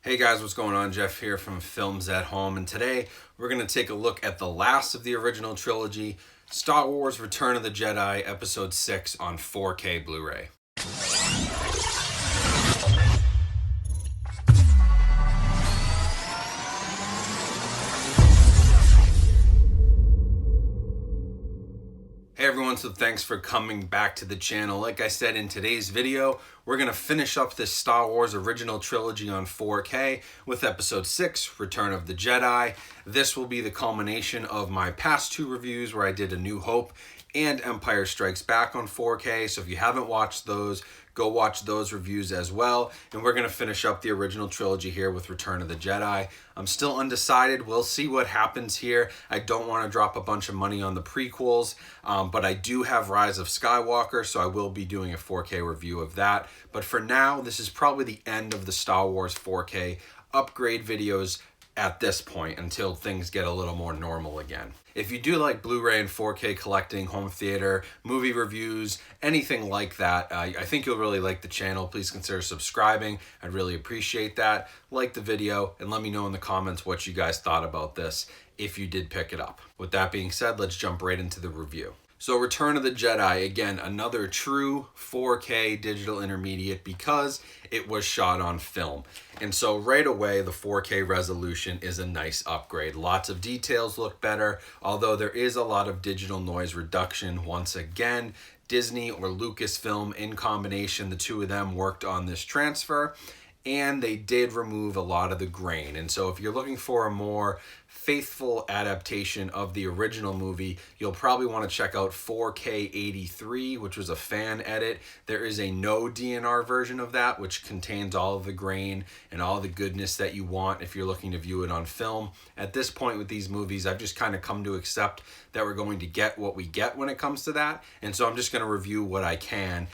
Hey guys, what's going on? Jeff here from Films at Home, and today we're going to take a look at the last of the original trilogy, Star Wars Return of the Jedi, Episode 6 on 4K Blu-ray. Hey everyone, so thanks for coming back to the channel. Like I said in today's video, we're going to finish up this Star Wars Original Trilogy on 4K with Episode 6, Return of the Jedi. This will be the culmination of my past two reviews where I did A New Hope and Empire Strikes Back on 4K. So if you haven't watched those, go watch those reviews as well. And we're going to finish up the original trilogy here with Return of the Jedi. I'm still undecided. We'll see what happens here. I don't want to drop a bunch of money on the prequels, but I do have Rise of Skywalker, so I will be doing a 4K review of that. But for now, this is probably the end of the Star Wars 4K upgrade videos at this point until things get a little more normal again. If you do like Blu-ray and 4K collecting, home theater, movie reviews, anything like that, I think you'll really like the channel. Please consider subscribing. I'd really appreciate that. Like the video and let me know in the comments what you guys thought about this if you did pick it up. With that being said, let's jump right into the review. So Return of the Jedi, again, another true 4K digital intermediate because it was shot on film. And so right away, the 4K resolution is a nice upgrade. Lots of details look better, although there is a lot of digital noise reduction. Once again, Disney or Lucasfilm in combination, the two of them worked on this transfer, and they did remove a lot of the grain. And so if you're looking for a more faithful adaptation of the original movie, you'll probably want to check out 4K83, which was a fan edit. There is a no DNR version of that, which contains all of the grain and all the goodness that you want if you're looking to view it on film. At this point with these movies, I've just kind of come to accept that we're going to get what we get when it comes to that. And so I'm just going to review what I can,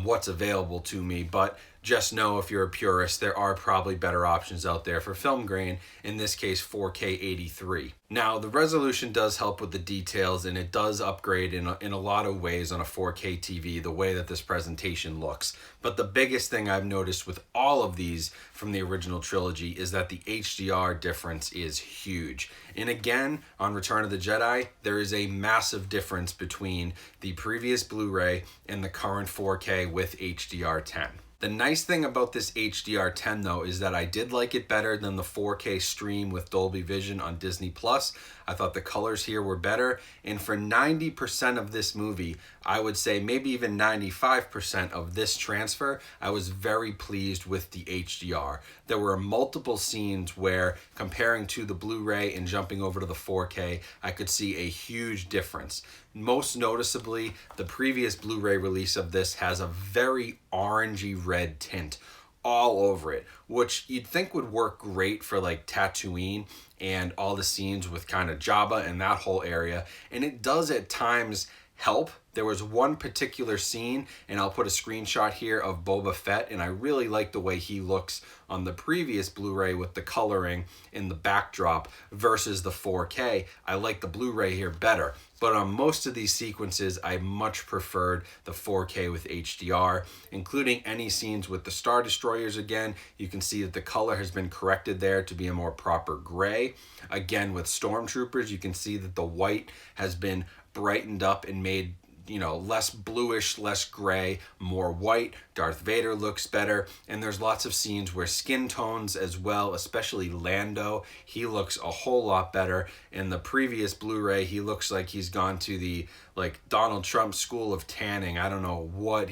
what's available to me. But just know if you're a purist, there are probably better options out there for film grain, in this case 4K83. Now, the resolution does help with the details, and it does upgrade in a lot of ways on a 4K TV, the way that this presentation looks. But the biggest thing I've noticed with all of these from the original trilogy is that the HDR difference is huge. And again, on Return of the Jedi, there is a massive difference between the previous Blu-ray and the current 4K with HDR10. The nice thing about this HDR10 though is that I did like it better than the 4K stream with Dolby Vision on Disney Plus. I thought the colors here were better, and for 90% of this movie, I would say maybe even 95% of this transfer, I was very pleased with the HDR. There were multiple scenes where comparing to the Blu-ray and jumping over to the 4K, I could see a huge difference. Most noticeably, the previous Blu-ray release of this has a very orangey red tint all over it, which you'd think would work great for like Tatooine and all the scenes with kind of Jabba and that whole area. And it does at times help. There was one particular scene, and I'll put a screenshot here of Boba Fett, and I really like the way he looks on the previous Blu-ray with the coloring in the backdrop versus the 4K. I like the Blu-ray here better, but on most of these sequences, I much preferred the 4K with HDR, including any scenes with the Star Destroyers again. You can see that the color has been corrected there to be a more proper gray. Again, with Stormtroopers, you can see that the white has been brightened up and made, you know, less bluish, less gray, more white. Darth Vader looks better, and there's lots of scenes where skin tones as well, especially Lando, he looks a whole lot better. In the previous Blu-ray, he looks like he's gone to the like Donald Trump school of tanning. I don't know what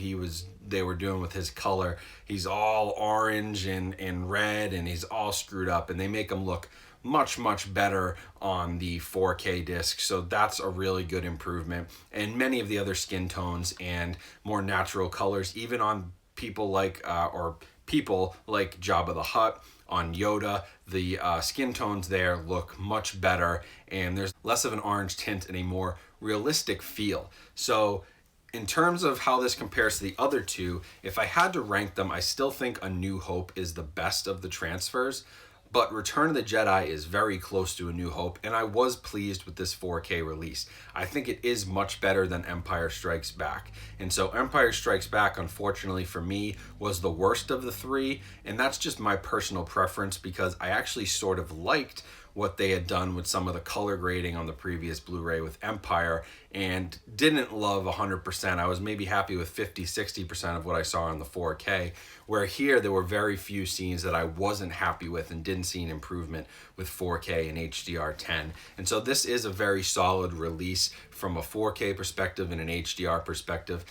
they were doing with his color. He's all orange and red, and he's all screwed up, and they make him look much better on the 4K disc, so that's a really good improvement. And many of the other skin tones and more natural colors, even on people like Jabba the Hutt, on Yoda, the skin tones there look much better, and there's less of an orange tint and a more realistic feel. So in terms of how this compares to the other two, if I had to rank them, I still think A New Hope is the best of the transfers. But Return of the Jedi is very close to A New Hope, and I was pleased with this 4K release. I think it is much better than Empire Strikes Back. And so Empire Strikes Back, unfortunately for me, was the worst of the three, and that's just my personal preference because I actually sort of liked what they had done with some of the color grading on the previous Blu-ray with Empire, and didn't love 100%. I was maybe happy with 50-60% of what I saw on the 4K, where here there were very few scenes that I wasn't happy with and didn't see an improvement with 4K and HDR10. And so this is a very solid release from a 4K perspective and an HDR perspective.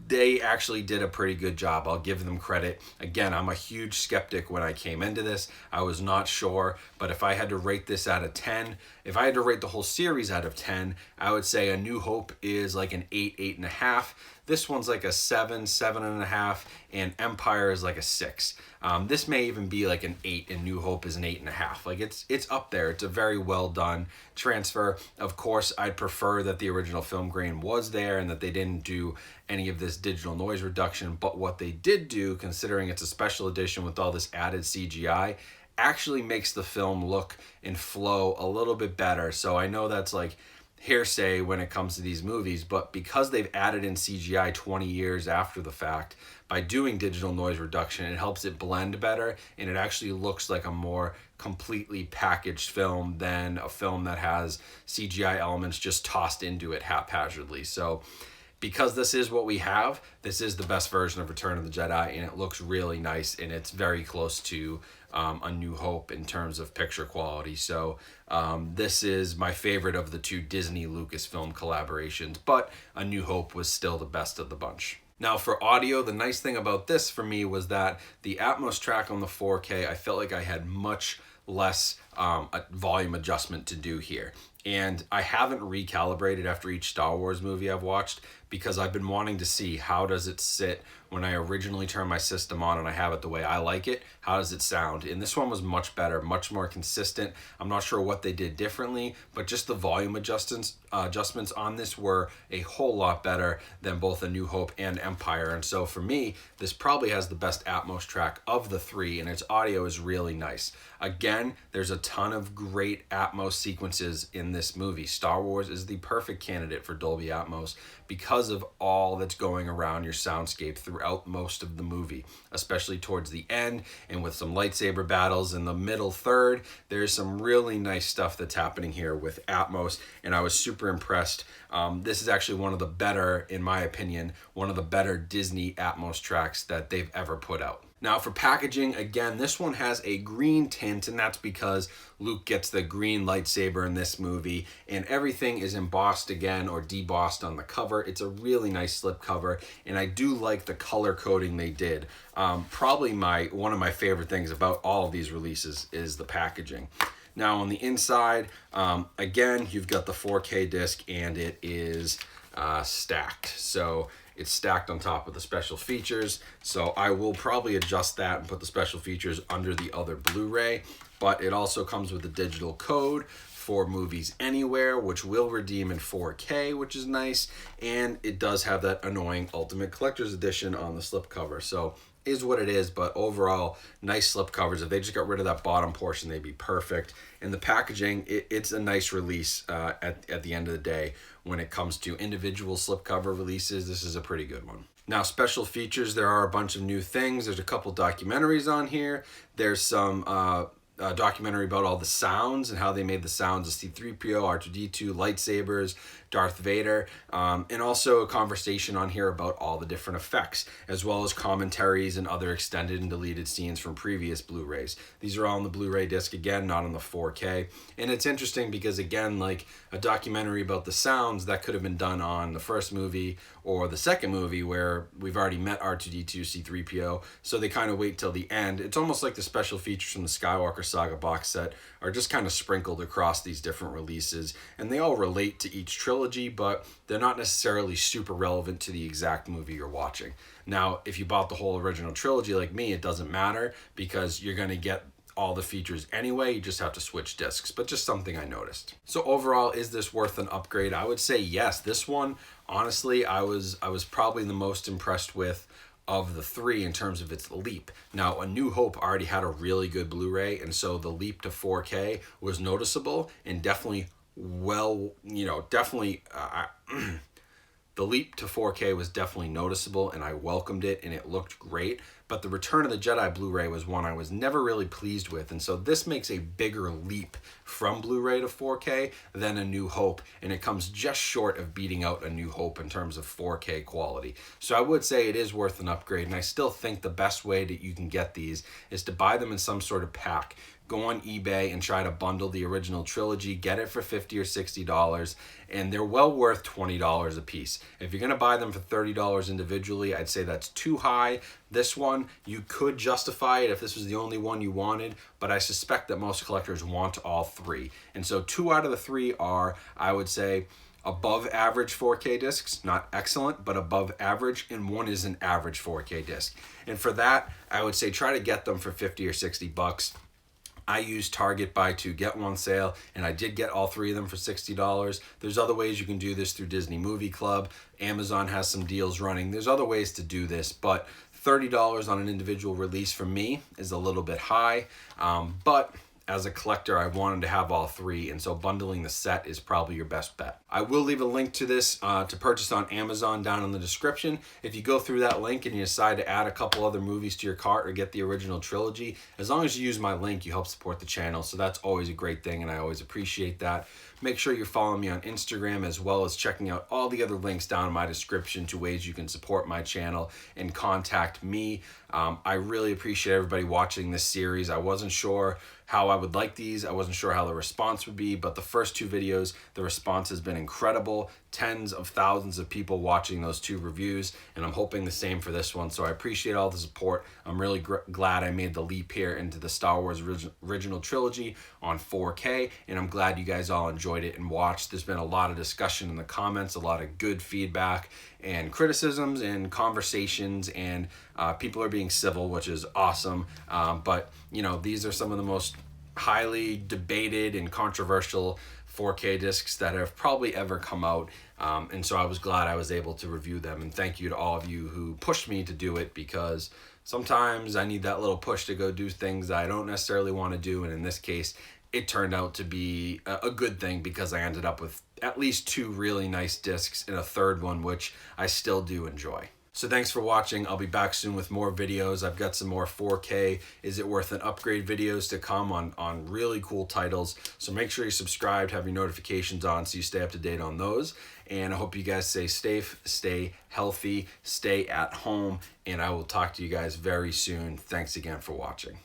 They actually did a pretty good job. I'll give them credit. Again, I'm a huge skeptic when I came into this. I was not sure, but if I had to rate this out of 10, if I had to rate the whole series out of 10, I would say A New Hope is like an 8, 8.5. This one's like a 7, 7.5, and Empire is like a 6. This may even be like an 8, and New Hope is an 8.5. Like it's up there. It's a very well done transfer. Of course, I'd prefer that the original film grain was there and that they didn't do any of this digital noise reduction. But what they did do, considering it's a special edition with all this added CGI, actually makes the film look and flow a little bit better. So I know that's like hearsay when it comes to these movies, but because they've added in CGI 20 years after the fact, by doing digital noise reduction, it helps it blend better, and it actually looks like a more completely packaged film than a film that has CGI elements just tossed into it haphazardly. So because this is what we have, this is the best version of Return of the Jedi, and it looks really nice, and it's very close to A New Hope in terms of picture quality. So this is my favorite of the two Disney Lucasfilm collaborations, but A New Hope was still the best of the bunch. Now for audio, the nice thing about this for me was that the Atmos track on the 4K, I felt like I had much less volume adjustment to do here. And I haven't recalibrated after each Star Wars movie I've watched because I've been wanting to see how does it sit when I originally turn my system on and I have it the way I like it. How does it sound? And this one was much better, much more consistent. I'm not sure what they did differently, but just the volume adjustments on this were a whole lot better than both A New Hope and Empire. And so for me, this probably has the best Atmos track of the three, and its audio is really nice. Again, there's a ton of great Atmos sequences in this movie. Star Wars is the perfect candidate for Dolby Atmos because of all that's going around your soundscape throughout most of the movie, especially towards the end and with some lightsaber battles in the middle third. There's some really nice stuff that's happening here with Atmos, and I was super impressed. This is actually one of the better, in my opinion, one of the better Disney Atmos tracks that they've ever put out. Now for packaging, again, this one has a green tint, and that's because Luke gets the green lightsaber in this movie, and everything is embossed again or debossed on the cover. It's a really nice slip cover, and I do like the color coding they did. Probably one of my favorite things about all of these releases is the packaging. Now on the inside, again, you've got the 4K disc, and it is stacked. So it's stacked on top of the special features. So I will probably adjust that and put the special features under the other Blu-ray, but it also comes with a digital code for Movies Anywhere, which will redeem in 4K, which is nice. And it does have that annoying Ultimate Collector's Edition on the slipcover. So is what it is, but overall, nice slip covers. If they just got rid of that bottom portion, they'd be perfect. And the packaging, it's a nice release at the end of the day. When it comes to individual slipcover releases, this is a pretty good one. Now, special features, there are a bunch of new things. There's a couple documentaries on here. There's some documentary about all the sounds and how they made the sounds of C-3PO, R2-D2, lightsabers, Darth Vader, and also a conversation on here about all the different effects, as well as commentaries and other extended and deleted scenes from previous Blu-rays. These are all on the Blu-ray disc, again, not on the 4K. And it's interesting because, again, like a documentary about the sounds, that could have been done on the first movie or the second movie where we've already met R2-D2, C-3PO, so they kind of wait till the end. It's almost like the special features from the Skywalker Saga box set are just kind of sprinkled across these different releases, and they all relate to each trilogy, but they're not necessarily super relevant to the exact movie you're watching. Now, if you bought the whole original trilogy like me, it doesn't matter because you're going to get all the features anyway. You just have to switch discs, but just something I noticed. So overall, is this worth an upgrade? I would say yes. This one, honestly, I was probably the most impressed with of the three in terms of its leap. Now, A New Hope already had a really good Blu-ray, and so the leap to 4K was noticeable and definitely the leap to 4K was definitely noticeable, and I welcomed it, and it looked great. But the Return of the Jedi Blu-ray was one I was never really pleased with, and so this makes a bigger leap from Blu-ray to 4K than A New Hope, and it comes just short of beating out A New Hope in terms of 4K quality. So I would say it is worth an upgrade, and I still think the best way that you can get these is to buy them in some sort of pack. Go on eBay and try to bundle the original trilogy, get it for $50 or $60, and they're well worth $20 a piece. If you're gonna buy them for $30 individually, I'd say that's too high. This one, you could justify it if this was the only one you wanted, but I suspect that most collectors want all three. And so 2 out of the 3 are, I would say, above average 4K discs, not excellent, but above average, and 1 is an average 4K disc. And for that, I would say try to get them for 50 or 60 bucks. I used Target Buy 2 Get 1 sale, and I did get all 3 of them for $60. There's other ways you can do this through Disney Movie Club. Amazon has some deals running. There's other ways to do this, but $30 on an individual release for me is a little bit high, but as a collector, I wanted to have all 3, and so bundling the set is probably your best bet. I will leave a link to this to purchase on Amazon down in the description. If you go through that link and you decide to add a couple other movies to your cart or get the original trilogy, as long as you use my link, you help support the channel, so that's always a great thing, and I always appreciate that. Make sure you're following me on Instagram, as well as checking out all the other links down in my description to ways you can support my channel and contact me. I really appreciate everybody watching this series. I wasn't sure how I would like these. I wasn't sure how the response would be, but the first 2 videos, the response has been incredible. Tens of thousands of people watching those 2 reviews, and I'm hoping the same for this one. So I appreciate all the support. I'm really glad I made the leap here into the Star Wars Original Trilogy on 4K, and I'm glad you guys all enjoyed it and watched. There's been a lot of discussion in the comments, a lot of good feedback and criticisms and conversations, and people are being civil, which is awesome. But you know, these are some of the most highly debated and controversial 4K discs that have probably ever come out, and so I was glad I was able to review them, and thank you to all of you who pushed me to do it, because sometimes I need that little push to go do things that I don't necessarily want to do, and in this case it turned out to be a good thing, because I ended up with at least 2 really nice discs and a third one which I still do enjoy. So thanks for watching. I'll be back soon with more videos. I've got some more 4K Is It Worth an Upgrade videos to come on really cool titles. So make sure you're subscribed, have your notifications on so you stay up to date on those. And I hope you guys stay safe, stay healthy, stay at home, and I will talk to you guys very soon. Thanks again for watching.